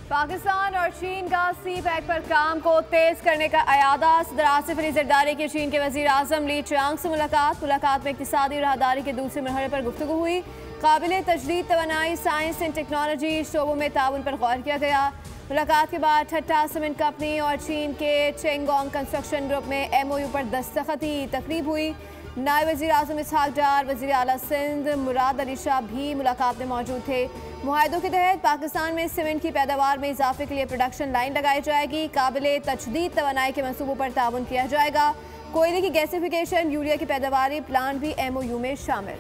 पाकिस्तान और चीन का सी पैक पर काम को तेज करने का अयादा। सदर आसिफ अली जरदारी की चीन के वजीर आजम ली चियांग से मुलाकात में इक्तिसादी राहदारी के दूसरे मरहले पर गुफ्तगू हुई। काबिल तजदीद तवानाई, साइंस एंड टेक्नोलॉजी शोबों में ताउन पर गौर किया गया। मुलाकात के बाद ठट्टा सीमेंट कंपनी और चीन के चेंगोंग कंस्ट्रक्शन ग्रुप में MOU पर दस्तखती तकरीब हुई। नायब वज़ीर आज़म इसहाक डार, वज़ीर आला सिंध मुराद अली शाह भी मुलाकात में मौजूद थे। मुआहदों के तहत पाकिस्तान में सीमेंट की पैदावार में इजाफे के लिए प्रोडक्शन लाइन लगाई जाएगी। काबिल तजदीद तवानाई के मनसूबों पर ताउन किया जाएगा। कोयले की गैसिफिकेशन, यूरिया की पैदावारी प्लांट भी MOU में शामिल।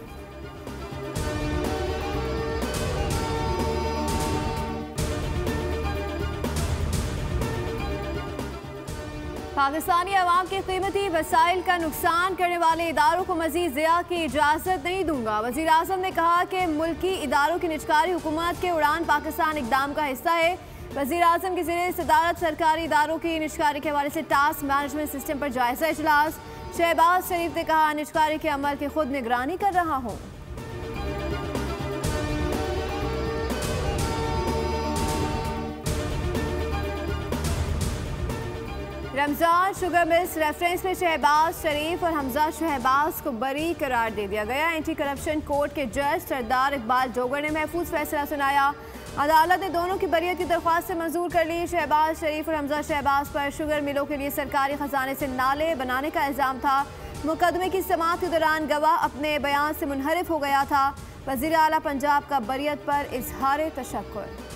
पाकिस्तानी अवाम के कीमती वसाइल का नुकसान करने वाले इदारों को मजीद ज़िया की इजाज़त नहीं दूंगा। वज़ीर आज़म ने कहा कि मुल्की इदारों की निजकारी हुकूमत के उड़ान पाकिस्तान इक़दाम का हिस्सा है। वज़ीर आज़म की ज़ेरे सदारत सरकारी इदारों की निजकारी के हवाले से टास्क मैनेजमेंट सिस्टम पर जायज़ा इजलास। शहबाज शरीफ ने कहा, निजकारी के अमल की खुद निगरानी कर रहा हूँ। रमजान शुगर मिल्स रेफरेंस में शहबाज शरीफ और हमजा शहबाज को बरी करार दे दिया गया। एंटी करप्शन कोर्ट के जज सरदार इकबाल जोगर ने महफूज फैसला सुनाया। अदालत ने दोनों की बरियत की दरख्वास्त मंजूर कर ली। शहबाज शरीफ और हमजा शहबाज पर शुगर मिलों के लिए सरकारी खजाने से नाले बनाने का इल्ज़ाम था। मुकदमे की समाअत के दौरान गवाह अपने बयान से मुनहरिफ हो गया था। वज़ीर आला पंजाब का बरियत पर इजहार तशक्कुर।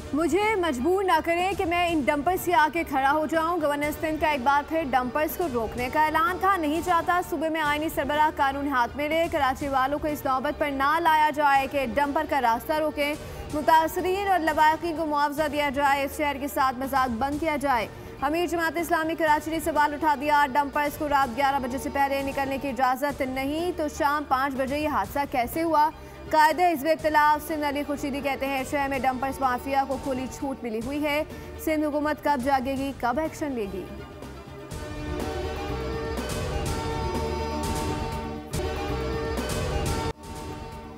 मुझे मजबूर ना करें कि मैं इन डंपर्स के आके खड़ा हो जाऊं। गवर्नर सिंध का एक बार फिर डंपर्स को रोकने का ऐलान था। नहीं चाहता सूबे में आईनी सरबराह कानून हाथ में ले। कराची वालों को इस नौबत पर ना लाया जाए कि डंपर का रास्ता रोकें। मुतासरीन और लवाकिन को मुआवजा दिया जाए। इस शहर के साथ मजाक बंद किया जाए। अमीर जमात इस्लामी कराची ने सवाल उठा दिया, डंपर्स को रात 11 बजे से पहले निकलने की इजाज़त नहीं तो शाम 5 बजे ये हादसा कैसे हुआ। कायदे हिज़्ब इख्तिलाफ सिंध अली खुर्शीदी कहते हैं, शहर में डंपर्स माफिया को खुली छूट मिली हुई है। सिंध हुकूमत कब जागेगी, कब एक्शन लेगी।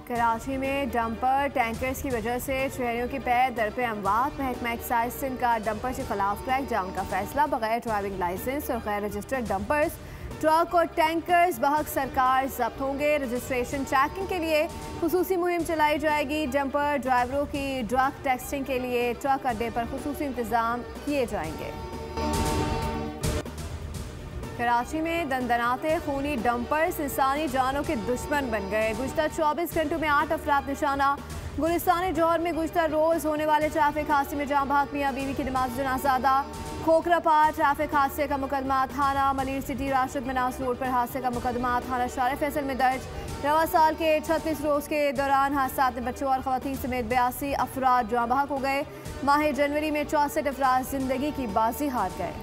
कराची में डंपर टैंकर्स की वजह से शहरियों की पैर दर पे अमवात। महकमा एक्साइज सिंध का डंपर के खिलाफ क्रैक डाउन का फैसला। बगैर ड्राइविंग लाइसेंस और गैर रजिस्टर्ड डंपर्स, ट्रक और टैंकर्स बहक सरकार जब्त होंगे। रजिस्ट्रेशन चेकिंग के लिए खुसूसी मुहिम चलाई जाएगी। डंपर ड्राइवरों की ड्रग टेस्टिंग के लिए ट्रक अड्डे पर खुसूसी इंतजाम किए जाएंगे। कराची में दंदनाते खूनी डंपर्स इंसानी जानों के दुश्मन बन गए। गुज़िश्ता 24 घंटों में 8 अफराद निशाना। गुलिस्तान जौहर में गुज़िश्ता रोज़ होने वाले ट्रैफिक हादसे में जाँ बहक मियां बीवी की नमाज जनाजा अदा। खोखरापार ट्रैफिक हादसे का मुकदमा थाना मलिर सिटी राशिद मनास रोड पर हादसे का मुकदमा थाना शार फैसल में दर्ज। रवा साल के 36 रोज़ के दौरान हादसा में बच्चों और खवातीन समेत 82 अफराद जाँ बहक हो गए। माह जनवरी में 64 अफराद जिंदगी की बाजी हार गए।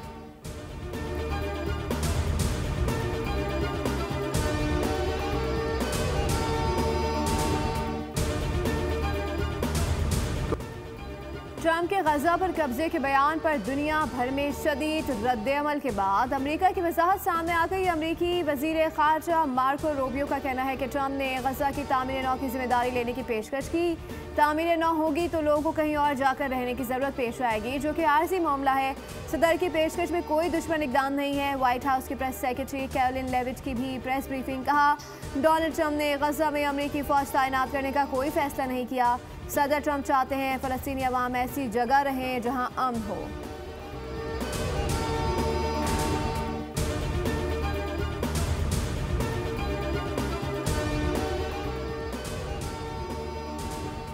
ट्रंप के गजा पर कब्जे के बयान पर दुनिया भर में शदीद रद्द-ए-अमल के बाद अमेरिका की वजाहत सामने आ गई। अमेरिकी वजीर खारजा मार्को रूबियो का कहना है कि ट्रंप ने गजा की तामीर नौ की जिम्मेदारी लेने की पेशकश की। तामीर नौ होगी तो लोगों को कहीं और जाकर रहने की जरूरत पेश आएगी, जो कि आर्जी मामला है। सदर की पेशकश में कोई दुश्मन इकदाम नहीं है। व्हाइट हाउस की प्रेस सेक्रेटरी कैरोलिन लेविट की भी प्रेस ब्रीफिंग। कहा, डोनाल्ड ट्रंप ने गजा में अमेरिकी फौज तैनात करने का कोई फैसला नहीं किया। सदर ट्रंप चाहते हैं फ़लस्तीनी अवाम ऐसी जगह रहें जहां अमन हो।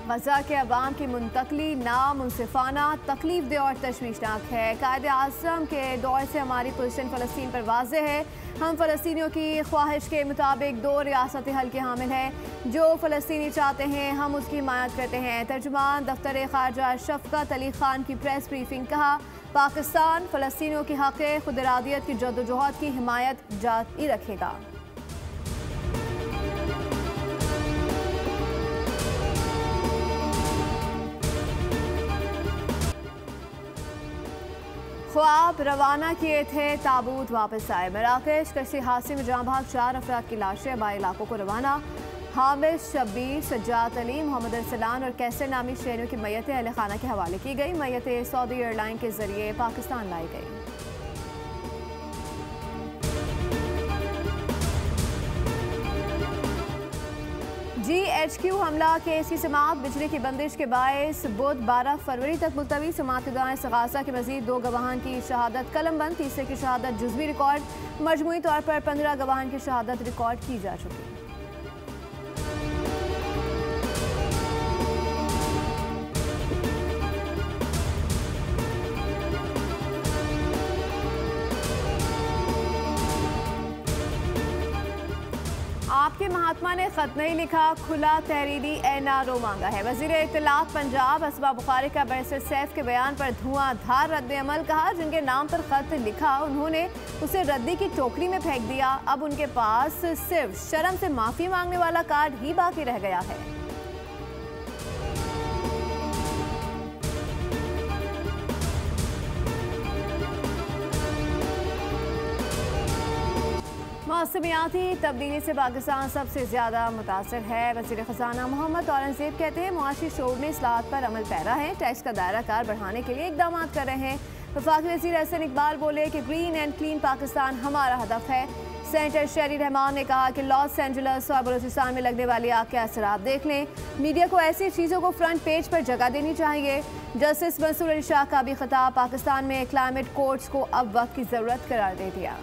गजा के अवाम की मुंतकली नामुनसिफाना, तकलीफ दे और तशवीशनाक है। कायदे आज़म के दौर से हमारी पोजीशन फ़लस्तीन पर वाज़ेह है। हम फ़लस्तीनियों की ख्वाहिश के मुताबिक 2 रियासती हल के हामिल हैं। जो फ़लस्तीनी चाहते हैं हम उसकी हिमायत करते हैं। तर्जुमान दफ्तर खारजा शफ़क़त अली ख़ान की प्रेस ब्रीफिंग। कहा, पाकिस्तान फ़लस्तीनियों की हक़ खुद इरादियत की जद्दोजहद की हिमायत जारी रखेगा। ख्वाब रवाना किए थे, ताबूत वापस आए। मराकश कश्ती हादसे में जहाँ भाग 4 अफराद की लाशें बाई इलाकों को रवाना। हामिद, शब्बीर, सज्जाद अली, मोहम्मद अरसलान और कैसर नामी शहरियों की मैयतें अहल खाना के हवाले की गई। मैयतें सऊदी एयरलाइन के जरिए पाकिस्तान लाई गई। GHQ हमला केस की समाअत बिजली की बंदिश के बायस बुध 12 फरवरी तक मुलतवी। समाअत के दौरान इस्तग़ासा के मजीद 2 गवाहान की शहादत कलमबंद, तीसरे की शहादत जुज़वी रिकॉर्ड। मजमूई तौर पर 15 गवाहान की शहादत रिकॉर्ड की जा चुकी। आपके महात्मा ने खत नहीं लिखा, खुला तहरीरी NRO मांगा है। वज़ीर इत्तलात पंजाब असमा बुखारी का बैरिस्टर सैफ के बयान पर धुआंधार रद्द अमल। कहा, जिनके नाम पर खत लिखा उन्होंने उसे रद्दी की टोकरी में फेंक दिया। अब उनके पास सिर्फ शर्म से माफी मांगने वाला कार्ड ही बाकी रह गया है। मौसमियाती तब्दीली से पाकिस्तान सबसे ज़्यादा मुतासर है। वज़ीर ख़ज़ाना मोहम्मद औरंगज़ेब कहते हैं, मुआशी शोर में इस्लाहत पर अमल पैरा है, टैक्स का दायरा कार बढ़ाने के लिए इक़दाम कर रहे हैं। वफाकी वज़ीर एहसन इकबाल बोले कि ग्रीन एंड क्लीन पाकिस्तान हमारा हदफ है। सेनेटर शहरी रहमान ने कहा कि लॉस एंजल्स और बलूचिस्तान में लगने वाली आग के असरात देख लें। मीडिया को ऐसी चीज़ों को फ्रंट पेज पर जगह देनी चाहिए। जस्टिस मंसूर अली शाह का भी खिताब, पाकिस्तान में क्लाइमेट कोर्ट्स को अब वक्त की ज़रूरत करार दे दिया।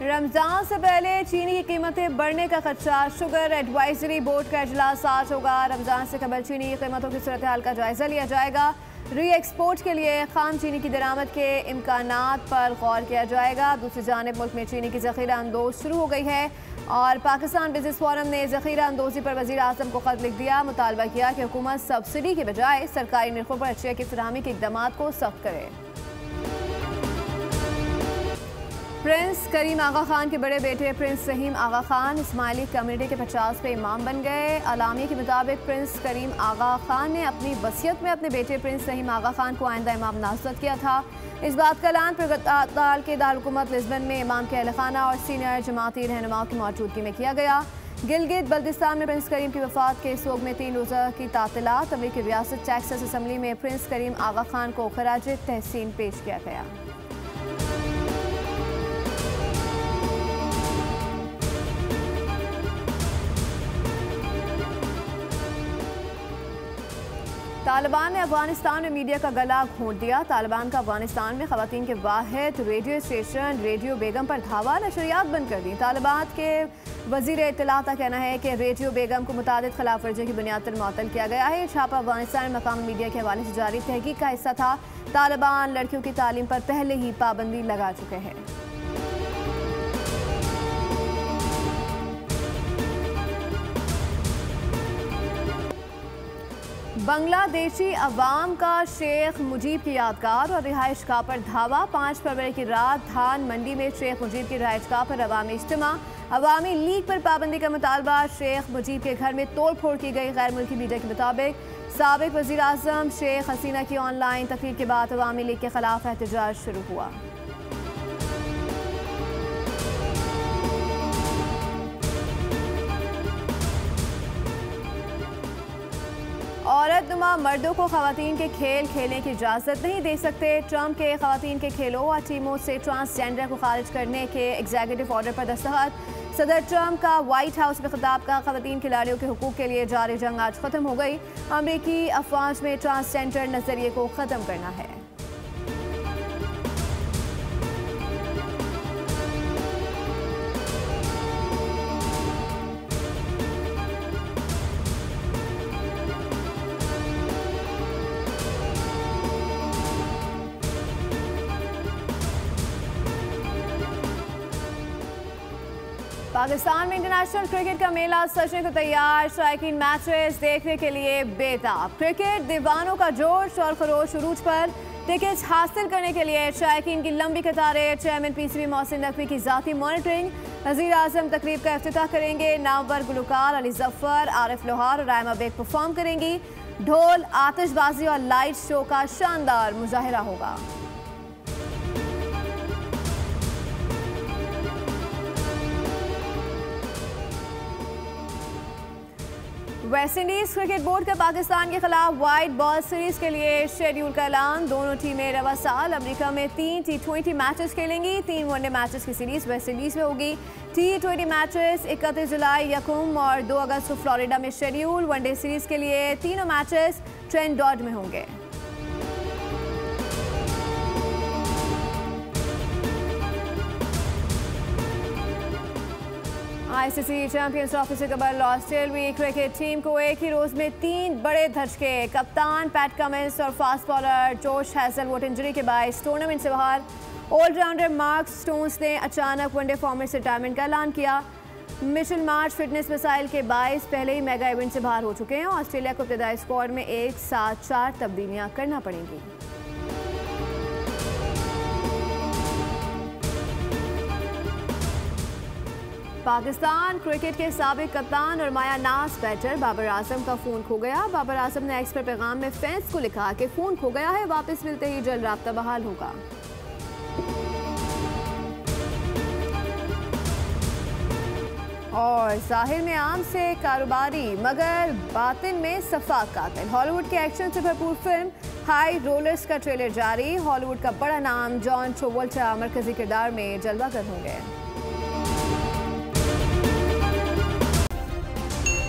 रमजान से पहले चीनी की कीमतें बढ़ने का खदशा। शुगर एडवाइजरी बोर्ड का इजलास आज होगा। रमजान से कबल चीनी की कीमतों की सूरत हाल का जायजा लिया जाएगा। री एक्सपोर्ट के लिए खाम चीनी की दरामद के इम्कानात पर गौर किया जाएगा। दूसरी जानिब मुल्क में चीनी की ज़ख़ीरा अंदोज शुरू हो गई है और पाकिस्तान बिजनेस फोरम ने ज़ख़ीरा अंदोजी पर वज़ीर आज़म को खत लिख दिया। मुतालबा किया कि हुकूमत सब्सिडी के बजाय सरकारी निर्खों पर अशिया की फराहमी के इक़दामात को सख्त करे। प्रिंस करीम आगा खान के बड़े बेटे प्रिंस रहीम आगा खान इस्माइली कम्युनिटी के 50वें इमाम बन गए। अलामी के मुताबिक प्रिंस करीम आगा खान ने अपनी वसीयत में अपने बेटे प्रिंस रहीम आगा खान को आइंदा इमाम नामज़द किया था। इस बात का ऐलान पुर्तगाल के दारुलहुकूमत लिस्बन में इमाम के अहल खाना और सीनियर जमाती रहनुमाओं की मौजूदगी में किया गया। गिलगित बल्तिस्तान में प्रिंस करीम की वफात के सोग में 3 रोज़ा की तातीलात। अमरीकी रियासत टेक्सास असम्बली में प्रिंस करीम आगा खान को खराज तहसीन पेश किया गया। तालिबान ने अफगानिस्तान में मीडिया का गला घोंट दिया। तालिबान का अफगानिस्तान में ख़वातीन के वाहिद रेडियो स्टेशन रेडियो बेगम पर धावा, नशरियात बंद कर दी। तालिबान के वज़ीर इत्तलात का कहना है कि रेडियो बेगम को मुतादिद खिलाफ वर्जी की बुनियाद पर मुअत्तल किया गया है। छापा अफगानिस्तान में मकामी मीडिया के हवाले से जारी तहकीक का हिस्सा था। तालिबान लड़कियों की तालीम पर पहले ही पाबंदी लगा चुके हैं। बांग्लादेशी अवाम का शेख मुजीब की यादगार और रिहाइश गाह पर धावा। 5 फरवरी की रात धान मंडी में शेख मुजीब की रिहाइश गाह पर अवामी इज्तिमा। अवामी लीग पर पाबंदी का मुतालबा। शेख मुजीब के घर में तोड़ फोड़ की गई। गैर मुल्की मीडिया के मुताबिक साबिक वज़ीर आज़म शेख हसीना की ऑनलाइन तकरीर के बाद अवामी लीग के खिलाफ एहतजाज शुरू हुआ। औरत नुमा मर्दों को खवातीन के खेल खेलने की इजाज़त नहीं दे सकते। ट्रंप के खवातीन के खेलों और टीमों से ट्रांसजेंडर को खारिज करने के एग्जीक्यूटिव ऑर्डर पर दस्तखत। सदर ट्रंप का व्हाइट हाउस में खिताब का खवातीन खिलाड़ियों के हुकूक के लिए जारी जंग आज ख़त्म हो गई। अमरीकी अफवाज में ट्रांसजेंडर नज़रिए को ख़त्म करना है। पाकिस्तान में इंटरनेशनल क्रिकेट का मेला सजने को तैयार। शायकीन मैचेस देखने के लिए बेताब। क्रिकेट दीवानों का जोश और खरोश उरूज पर। टिकट्स हासिल करने के लिए शायकीन की लंबी कतारें। चेयरमैन पीसीबी मोहसिन नकवी की जाती मॉनिटरिंग। वज़ीर आज़म तकरीब का इफ्तिताह करेंगे। नामवर गुलकार अली जफर, आरिफ लोहार और रायमा बेग परफॉर्म करेंगी। ढोल, आतिशबाजी और लाइट शो का शानदार मुजाहिरा होगा। वेस्टइंडीज क्रिकेट बोर्ड का पाकिस्तान के खिलाफ वाइट बॉल सीरीज के लिए शेड्यूल का ऐलान। दोनों टीमें रवा साल अमेरिका में 3 T20 मैचेस खेलेंगी। 3 वनडे मैचेस की सीरीज वेस्टइंडीज में होगी। T20 मैचेस 31 जुलाई यकम और 2 अगस्त को फ्लोरिडा में शेड्यूल। वनडे सीरीज के लिए तीनों मैचेस ट्रेंटन में होंगे। आईसीसी चैंपियंस ट्रॉफी से कबल ऑस्ट्रेलियाई क्रिकेट टीम को एक ही रोज में 3 बड़े धचके। कप्तान पैट कमिंस और फास्ट बॉलर जोश हैजलवुड इंजरी के बायस टूर्नामेंट से बाहर। ऑलराउंडर मार्क स्टोन्स ने अचानक वनडे फॉर्मेट से रिटायरमेंट का ऐलान किया। मिशेल मार्श फिटनेस मसाइल के बायस पहले ही मेगा इवेंट से बाहर हो चुके हैं। ऑस्ट्रेलिया को इब्तदाई स्क्वाड में एक साथ 4 तब्दीलियां करना पड़ेंगी। पाकिस्तान क्रिकेट के साबिक कप्तान और माया नाज बैटर बाबर आजम का फोन खो गया। बाबर आजम ने एक्स पर पैगाम में फैंस को लिखा कि फोन खो गया है, वापस मिलते ही जल्द राब्ता बहाल होगा। और जाहिर में आम से कारोबारी मगर बातिन में सफा कातिल। हॉलीवुड के एक्शन से भरपूर फिल्म हाई रोलर्स का ट्रेलर जारी। हॉलीवुड का बड़ा नाम जॉन ट्रेवोल्टा मरकजी किरदार में जलवागर होंगे।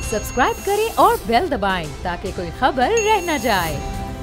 सब्सक्राइब करें और बेल दबाएं ताकि कोई खबर रह न जाए।